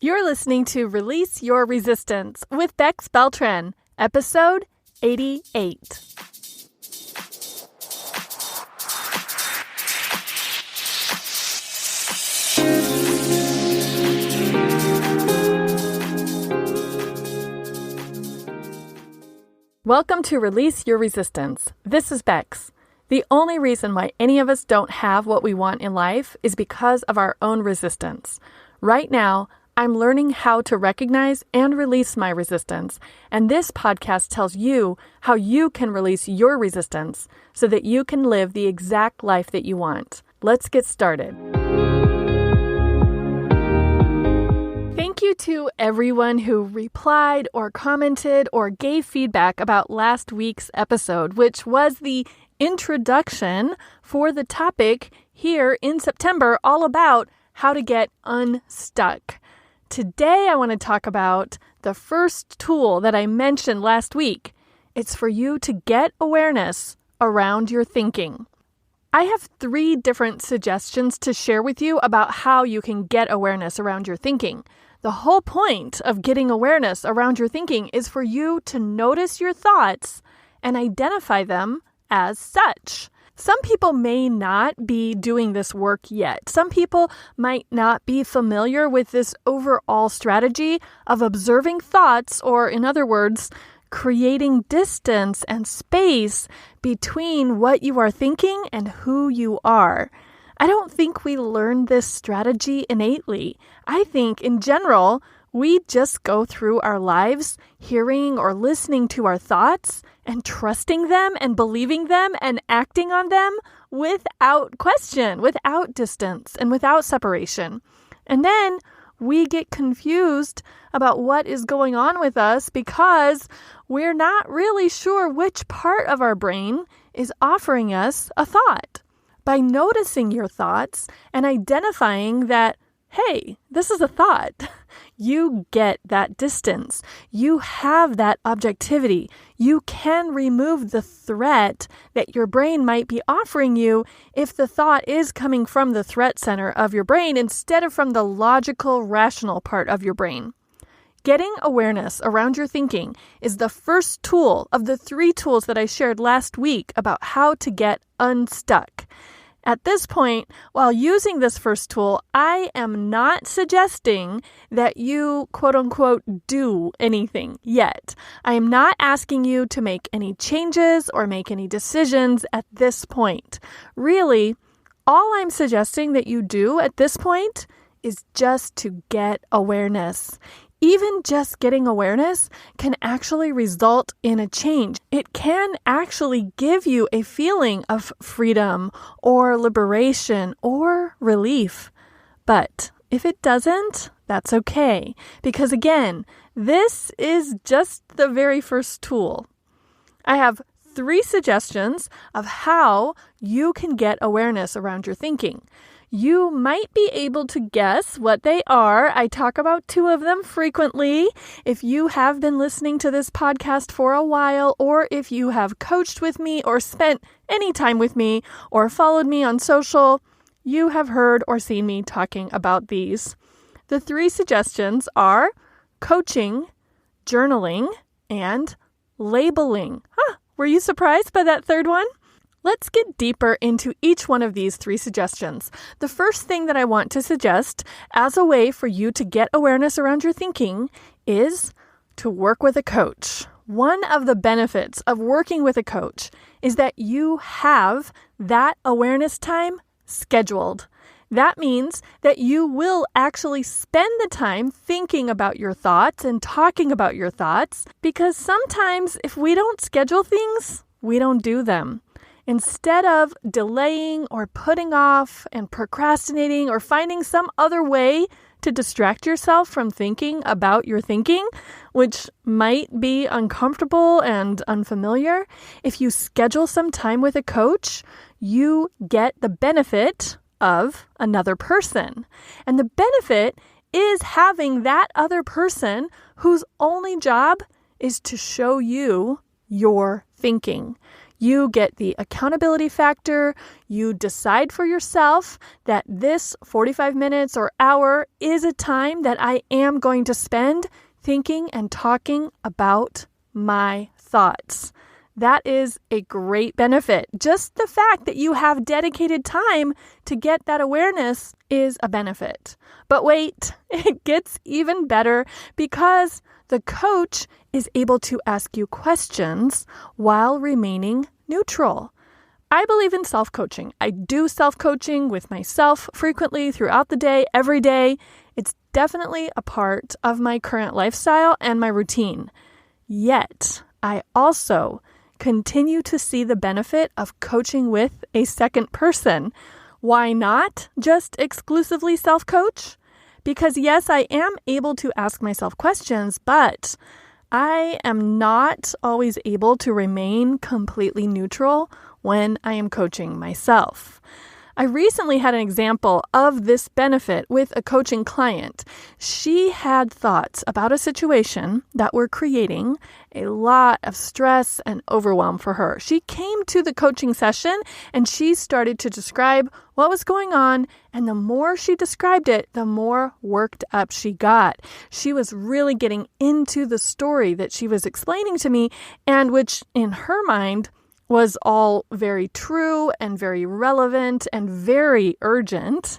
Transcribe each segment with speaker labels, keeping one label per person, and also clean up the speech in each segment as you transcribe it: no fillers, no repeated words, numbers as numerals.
Speaker 1: You're listening to Release Your Resistance with Bex Beltran, episode 88. Welcome to Release Your Resistance. This is Bex. The only reason why any of us don't have what we want in life is because of our own resistance. Right now, I'm learning how to recognize and release my resistance, and this podcast tells you how you can release your resistance so that you can live the exact life that you want. Let's get started. Thank you to everyone who replied or commented or gave feedback about last week's episode, which was the introduction for the topic here in September, all about how to get unstuck. Today, I want to talk about the first tool that I mentioned last week. It's for you to get awareness around your thinking. I have 3 different suggestions to share with you about how you can get awareness around your thinking. The whole point of getting awareness around your thinking is for you to notice your thoughts and identify them as such. Some people may not be doing this work yet. Some people might not be familiar with this overall strategy of observing thoughts, or in other words, creating distance and space between what you are thinking and who you are. I don't think we learn this strategy innately. I think in general, we just go through our lives hearing or listening to our thoughts and trusting them and believing them and acting on them without question, without distance, and without separation. And then we get confused about what is going on with us because we're not really sure which part of our brain is offering us a thought. By noticing your thoughts and identifying that, hey, this is a thought, you get that distance. You have that objectivity. You can remove the threat that your brain might be offering you if the thought is coming from the threat center of your brain instead of from the logical, rational part of your brain. Getting awareness around your thinking is the first tool of the 3 tools that I shared last week about how to get unstuck. At this point, while using this first tool, I am not suggesting that you, quote unquote, do anything yet. I am not asking you to make any changes or make any decisions at this point. Really, all I'm suggesting that you do at this point is just to get awareness. Even just getting awareness can actually result in a change. It can actually give you a feeling of freedom or liberation or relief. But if it doesn't, that's okay. Because again, this is just the very first tool. I have 3 suggestions of how you can get awareness around your thinking. You might be able to guess what they are. I talk about 2 of them frequently. If you have been listening to this podcast for a while, or if you have coached with me or spent any time with me or followed me on social, you have heard or seen me talking about these. The 3 suggestions are coaching, journaling, and labeling. Were you surprised by that 3rd one? Let's get deeper into each one of these 3 suggestions. The first thing that I want to suggest as a way for you to get awareness around your thinking is to work with a coach. One of the benefits of working with a coach is that you have that awareness time scheduled. That means that you will actually spend the time thinking about your thoughts and talking about your thoughts, because sometimes if we don't schedule things, we don't do them. Instead of delaying or putting off and procrastinating or finding some other way to distract yourself from thinking about your thinking, which might be uncomfortable and unfamiliar, if you schedule some time with a coach, you get the benefit of another person. And the benefit is having that other person whose only job is to show you your thinking. You get the accountability factor. You decide for yourself that this 45 minutes or hour is a time that I am going to spend thinking and talking about my thoughts. That is a great benefit. Just the fact that you have dedicated time to get that awareness is a benefit. But wait, it gets even better because the coach is able to ask you questions while remaining neutral. I believe in self-coaching. I do self-coaching with myself frequently throughout the day, every day. It's definitely a part of my current lifestyle and my routine. Yet, I also continue to see the benefit of coaching with a second person. Why not just exclusively self-coach? Because yes, I am able to ask myself questions, but I am not always able to remain completely neutral when I am coaching myself. I recently had an example of this benefit with a coaching client. She had thoughts about a situation that were creating a lot of stress and overwhelm for her. She came to the coaching session and she started to describe what was going on. And the more she described it, the more worked up she got. She was really getting into the story that she was explaining to me, and which in her mind was all very true and very relevant and very urgent.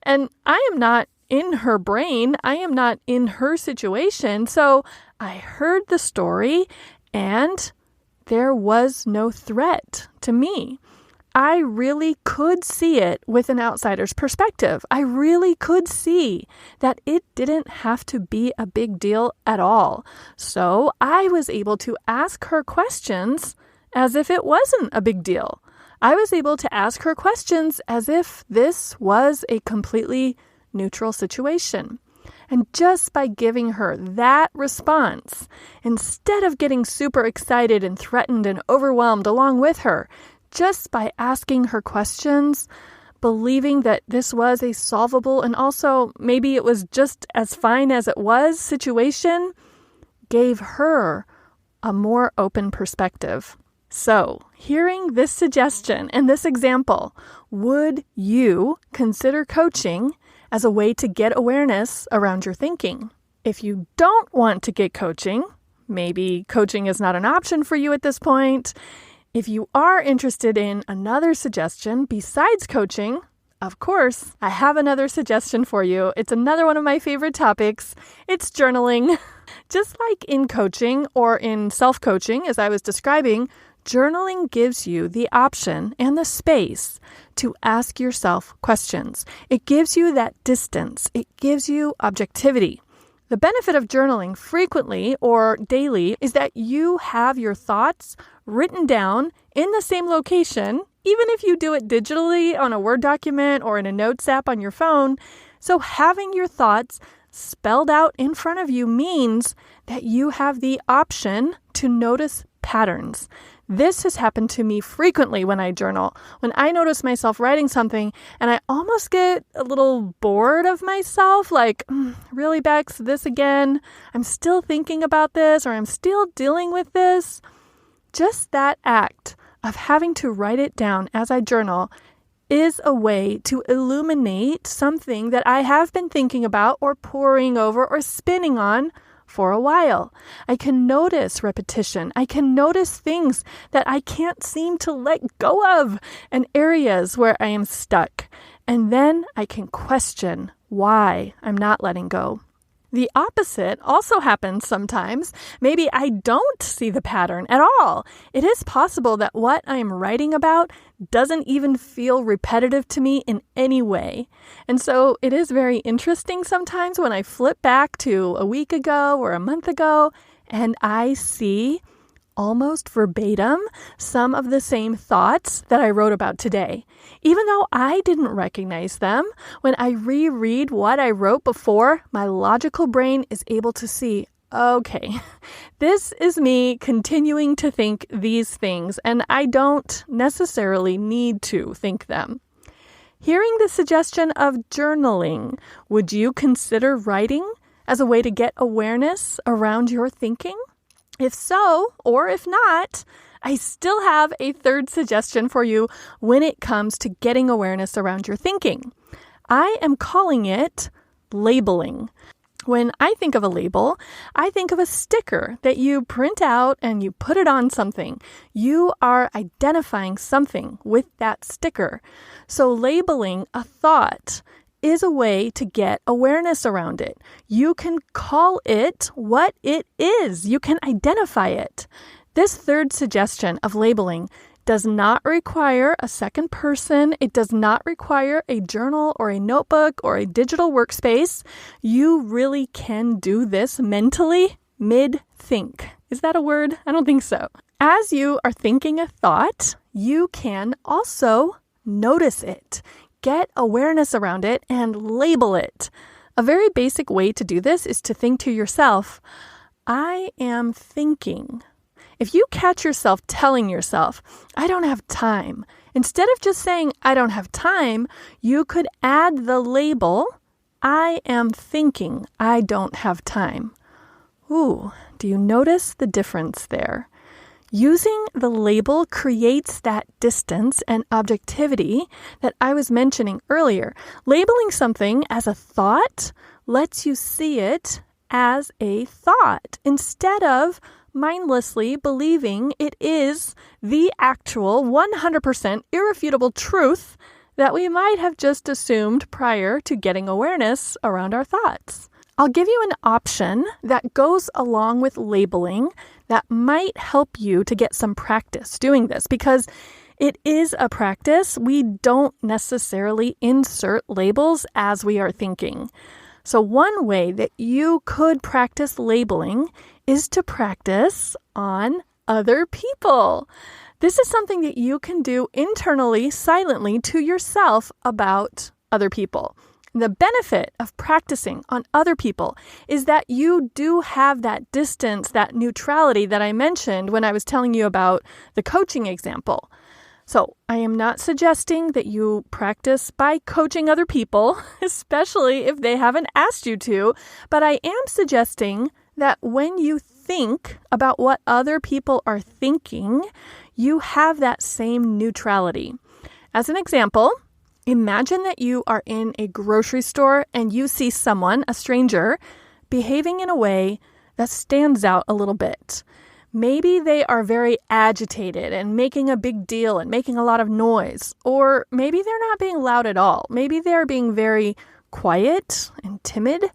Speaker 1: And I am not in her brain. I am not in her situation. So I heard the story and there was no threat to me. I really could see it with an outsider's perspective. I really could see that it didn't have to be a big deal at all. So I was able to ask her questions as if it wasn't a big deal. I was able to ask her questions as if this was a completely neutral situation. And just by giving her that response, instead of getting super excited and threatened and overwhelmed along with her, just by asking her questions, believing that this was a solvable and also maybe it was just as fine as it was situation, gave her a more open perspective. So, hearing this suggestion and this example, would you consider coaching as a way to get awareness around your thinking? If you don't want to get coaching, maybe coaching is not an option for you at this point. If you are interested in another suggestion besides coaching, of course, I have another suggestion for you. It's another one of my favorite topics. It's journaling. Just like in coaching or in self-coaching, as I was describing, journaling gives you the option and the space to ask yourself questions. It gives you that distance. It gives you objectivity. The benefit of journaling frequently or daily is that you have your thoughts written down in the same location, even if you do it digitally on a Word document or in a notes app on your phone. So having your thoughts spelled out in front of you means that you have the option to notice patterns. This has happened to me frequently when I journal. When I notice myself writing something and I almost get a little bored of myself, like, really, Bex, this again? I'm still thinking about this, or I'm still dealing with this. Just that act of having to write it down as I journal is a way to illuminate something that I have been thinking about or poring over or spinning on for a while. I can notice repetition. I can notice things that I can't seem to let go of and areas where I am stuck. And then I can question why I'm not letting go. The opposite also happens sometimes. Maybe I don't see the pattern at all. It is possible that what I'm writing about doesn't even feel repetitive to me in any way. And so it is very interesting sometimes when I flip back to a week ago or a month ago and I see almost verbatim some of the same thoughts that I wrote about today. Even though I didn't recognize them, when I reread what I wrote before, my logical brain is able to see, okay, this is me continuing to think these things, and I don't necessarily need to think them. Hearing the suggestion of journaling, would you consider writing as a way to get awareness around your thinking? If so, or if not, I still have a third suggestion for you when it comes to getting awareness around your thinking. I am calling it labeling. When I think of a label, I think of a sticker that you print out and you put it on something. You are identifying something with that sticker. So labeling a thought is a way to get awareness around it. You can call it what it is. You can identify it. This third suggestion of labeling does not require a second person. It does not require a journal or a notebook or a digital workspace. You really can do this mentally mid-think. Is that a word? I don't think so. As you are thinking a thought, you can also notice it, get awareness around it, and label it. A very basic way to do this is to think to yourself, I am thinking. If you catch yourself telling yourself, I don't have time, instead of just saying, I don't have time, you could add the label, I am thinking I don't have time. Ooh, do you notice the difference there? Using the label creates that distance and objectivity that I was mentioning earlier. Labeling something as a thought lets you see it as a thought instead of mindlessly believing it is the actual 100% irrefutable truth that we might have just assumed prior to getting awareness around our thoughts. I'll give you an option that goes along with labeling that might help you to get some practice doing this because it is a practice. We don't necessarily insert labels as we are thinking. So one way that you could practice labeling is to practice on other people. This is something that you can do internally, silently to yourself about other people. The benefit of practicing on other people is that you do have that distance, that neutrality that I mentioned when I was telling you about the coaching example. So I am not suggesting that you practice by coaching other people, especially if they haven't asked you to, but I am suggesting that when you think about what other people are thinking, you have that same neutrality. As an example, imagine that you are in a grocery store and you see someone, a stranger, behaving in a way that stands out a little bit. Maybe they are very agitated and making a big deal and making a lot of noise. Or maybe they're not being loud at all. Maybe they're being very quiet and timid.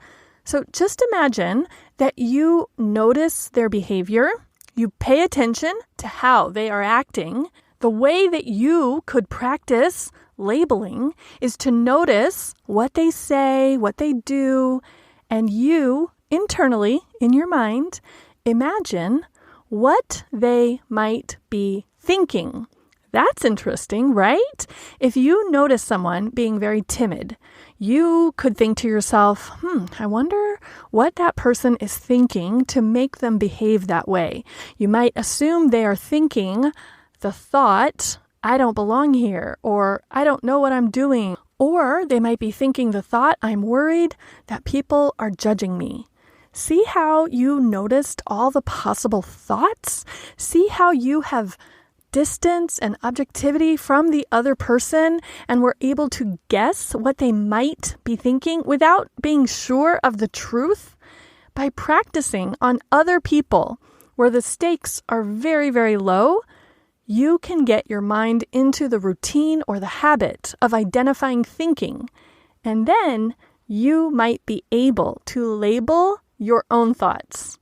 Speaker 1: So just imagine that you notice their behavior. You pay attention to how they are acting. The way that you could practice labeling is to notice what they say, what they do, and you internally in your mind imagine what they might be thinking. That's interesting, right? If you notice someone being very timid, you could think to yourself, I wonder what that person is thinking to make them behave that way. You might assume they are thinking the thought, I don't belong here, or I don't know what I'm doing. Or they might be thinking the thought, I'm worried that people are judging me. See how you noticed all the possible thoughts? See how you have distance and objectivity from the other person and were able to guess what they might be thinking without being sure of the truth? By practicing on other people where the stakes are very, very low, you can get your mind into the routine or the habit of identifying thinking. And then you might be able to label your own thoughts.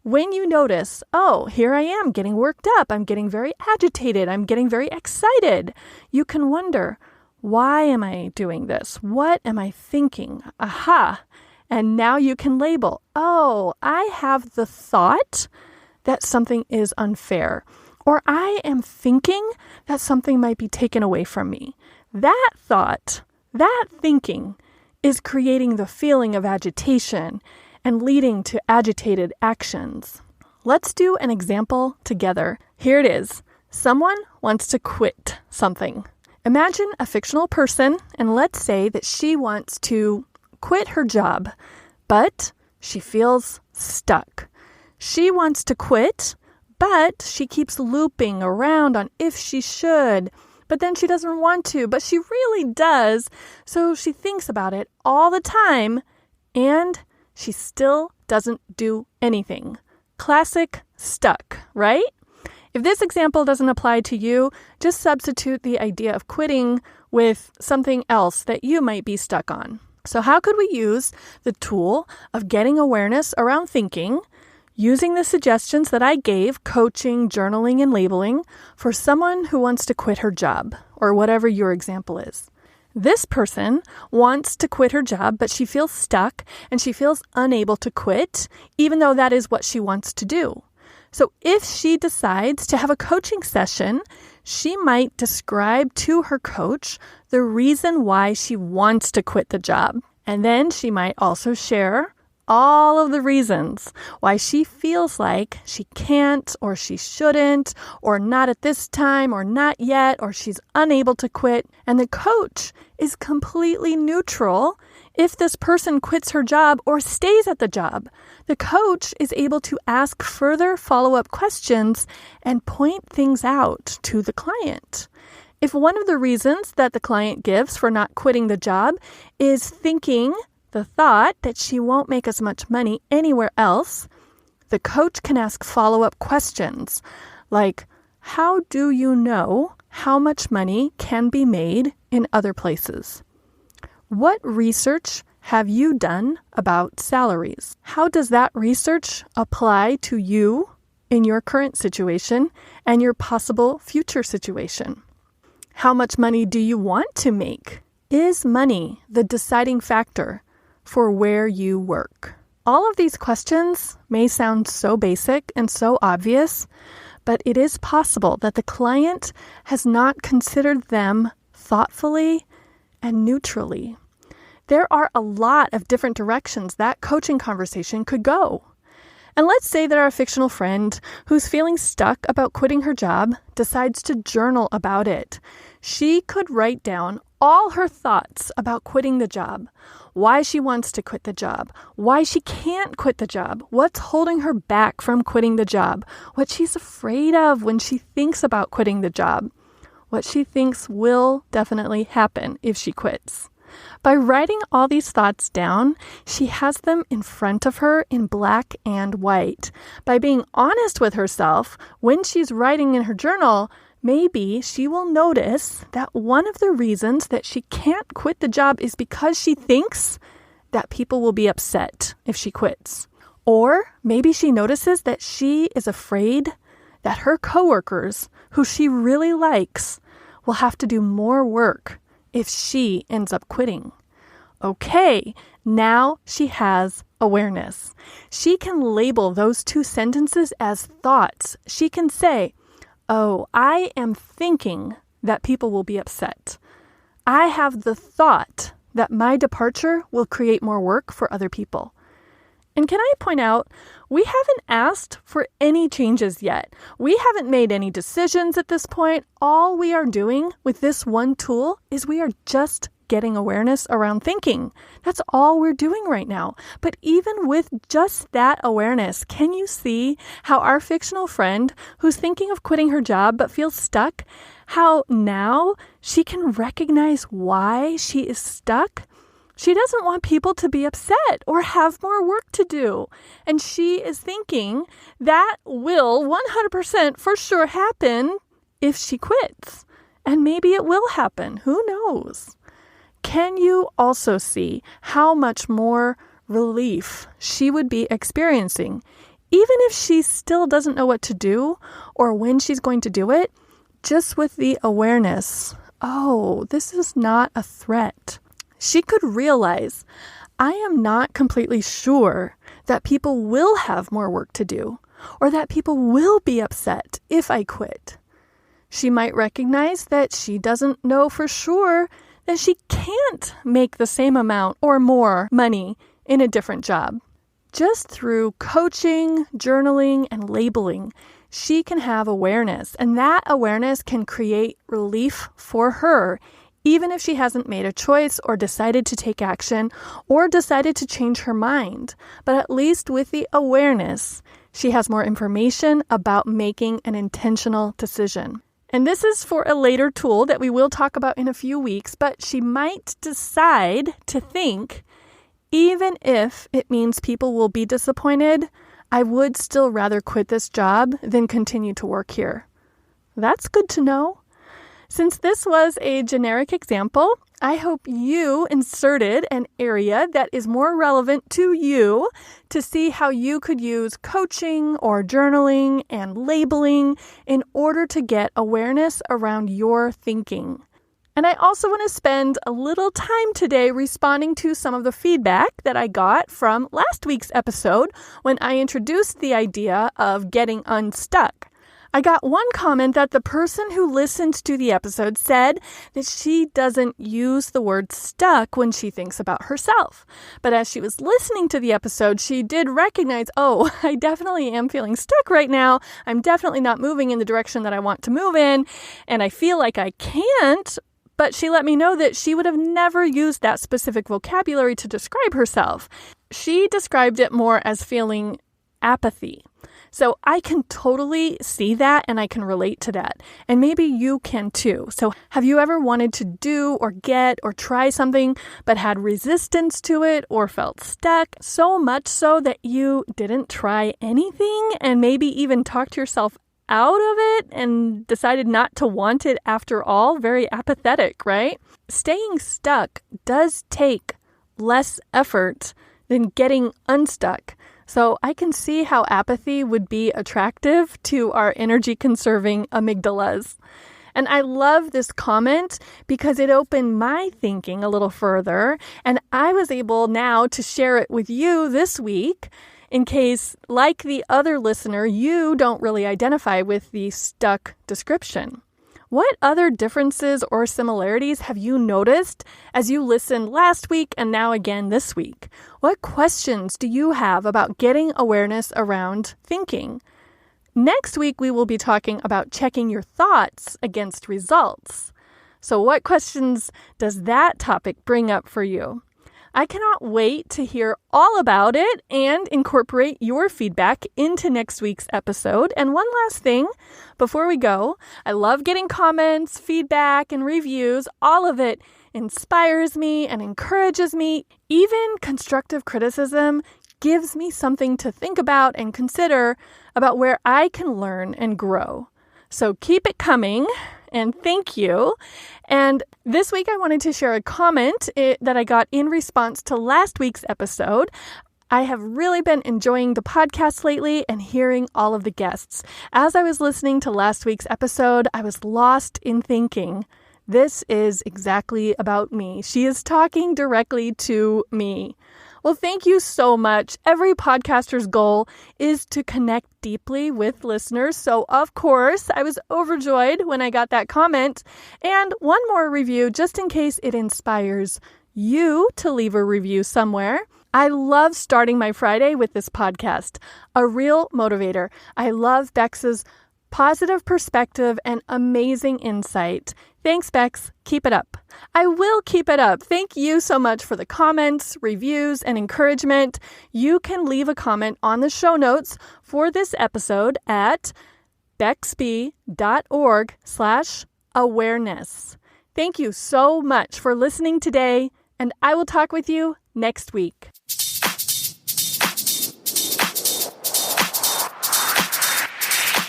Speaker 1: When you notice, oh, here I am getting worked up, I'm getting very agitated, I'm getting very excited, you can wonder, why am I doing this? What am I thinking? Aha! And now you can label, oh, I have the thought that something is unfair, or I am thinking that something might be taken away from me. That thought, that thinking is creating the feeling of agitation and leading to agitated actions. Let's do an example together. Here it is. Someone wants to quit something. Imagine a fictional person, and let's say that she wants to quit her job, but she feels stuck. She wants to quit, But she keeps looping around on if she should, but then she doesn't want to, but she really does. So she thinks about it all the time, and she still doesn't do anything. Classic stuck, right? If this example doesn't apply to you, just substitute the idea of quitting with something else that you might be stuck on. So how could we use the tool of getting awareness around thinking, using the suggestions that I gave, coaching, journaling, and labeling, for someone who wants to quit her job, or whatever your example is? This person wants to quit her job, but she feels stuck and she feels unable to quit, even though that is what she wants to do. So if she decides to have a coaching session, she might describe to her coach the reason why she wants to quit the job. And then she might also share all of the reasons why she feels like she can't, or she shouldn't, or not at this time, or not yet, or she's unable to quit. And the coach is completely neutral if this person quits her job or stays at the job. The coach is able to ask further follow-up questions and point things out to the client. If one of the reasons that the client gives for not quitting the job is thinking the thought that she won't make as much money anywhere else, the coach can ask follow-up questions like, how do you know how much money can be made in other places? What research have you done about salaries? How does that research apply to you in your current situation and your possible future situation? How much money do you want to make? Is money the deciding factor for where you work? All of these questions may sound so basic and so obvious, but it is possible that the client has not considered them thoughtfully and neutrally. There are a lot of different directions that coaching conversation could go. And let's say that our fictional friend who's feeling stuck about quitting her job decides to journal about it. She could write down all her thoughts about quitting the job, why she wants to quit the job, why she can't quit the job, what's holding her back from quitting the job, what she's afraid of when she thinks about quitting the job, what she thinks will definitely happen if she quits. By writing all these thoughts down, she has them in front of her in black and white. By being honest with herself when she's writing in her journal, maybe she will notice that one of the reasons that she can't quit the job is because she thinks that people will be upset if she quits. Or maybe she notices that she is afraid that her coworkers, who she really likes, will have to do more work if she ends up quitting. Okay, now she has awareness. She can label those two sentences as thoughts. She can say, oh, I am thinking that people will be upset. I have the thought that my departure will create more work for other people. And can I point out, we haven't asked for any changes yet. We haven't made any decisions at this point. All we are doing with this one tool is we are just getting awareness around thinking. That's all we're doing right now. But even with just that awareness, can you see how our fictional friend who's thinking of quitting her job but feels stuck, how now she can recognize why she is stuck? She doesn't want people to be upset or have more work to do. And she is thinking that will 100% for sure happen if she quits. And maybe it will happen. Who knows? Can you also see how much more relief she would be experiencing, even if she still doesn't know what to do or when she's going to do it, just with the awareness, oh, this is not a threat. She could realize, I am not completely sure that people will have more work to do or that people will be upset if I quit. She might recognize that she doesn't know for sure that she can't make the same amount or more money in a different job. Just through coaching, journaling, and labeling, she can have awareness, and that awareness can create relief for her, even if she hasn't made a choice or decided to take action or decided to change her mind. But at least with the awareness, she has more information about making an intentional decision. And this is for a later tool that we will talk about in a few weeks, but she might decide to think, even if it means people will be disappointed, I would still rather quit this job than continue to work here. That's good to know. Since this was a generic example, I hope you inserted an area that is more relevant to you to see how you could use coaching or journaling and labeling in order to get awareness around your thinking. And I also want to spend a little time today responding to some of the feedback that I got from last week's episode when I introduced the idea of getting unstuck. I got one comment that the person who listened to the episode said that she doesn't use the word stuck when she thinks about herself. But as she was listening to the episode, she did recognize, oh, I definitely am feeling stuck right now. I'm definitely not moving in the direction that I want to move in, and I feel like I can't. But she let me know that she would have never used that specific vocabulary to describe herself. She described it more as feeling apathy. So I can totally see that and I can relate to that. And maybe you can too. So have you ever wanted to do or get or try something but had resistance to it or felt stuck so much so that you didn't try anything and maybe even talked yourself out of it and decided not to want it after all? Very apathetic, right? Staying stuck does take less effort than getting unstuck. So I can see how apathy would be attractive to our energy-conserving amygdalas. And I love this comment because it opened my thinking a little further, and I was able now to share it with you this week in case, like the other listener, you don't really identify with the stuck description. What other differences or similarities have you noticed as you listened last week and now again this week? What questions do you have about getting awareness around thinking? Next week, we will be talking about checking your thoughts against results. So what questions does that topic bring up for you? I cannot wait to hear all about it and incorporate your feedback into next week's episode. And one last thing before we go, I love getting comments, feedback, and reviews. All of it inspires me and encourages me. Even constructive criticism gives me something to think about and consider about where I can learn and grow. So keep it coming. And thank you. And this week I wanted to share a comment that I got in response to last week's episode. I have really been enjoying the podcast lately and hearing all of the guests. As I was listening to last week's episode, I was lost in thinking, this is exactly about me. She is talking directly to me. Well, thank you so much. Every podcaster's goal is to connect deeply with listeners. So, of course, I was overjoyed when I got that comment. And one more review, just in case it inspires you to leave a review somewhere. I love starting my Friday with this podcast, a real motivator. I love Bex's positive perspective and amazing insight. Thanks, Bex. Keep it up. I will keep it up. Thank you so much for the comments, reviews, and encouragement. You can leave a comment on the show notes for this episode at bexb.org/awareness. Thank you so much for listening today, and I will talk with you next week.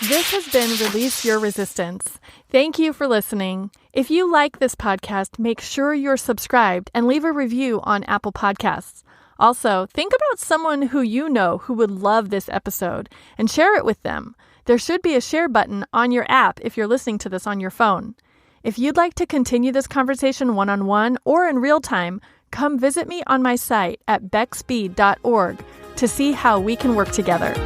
Speaker 1: This has been Release Your Resistance. Thank you for listening. If you like this podcast, make sure you're subscribed and leave a review on Apple Podcasts. Also, think about someone who you know who would love this episode and share it with them. There should be a share button on your app if you're listening to this on your phone. If you'd like to continue this conversation one-on-one or in real time, come visit me on my site at bexb.org to see how we can work together.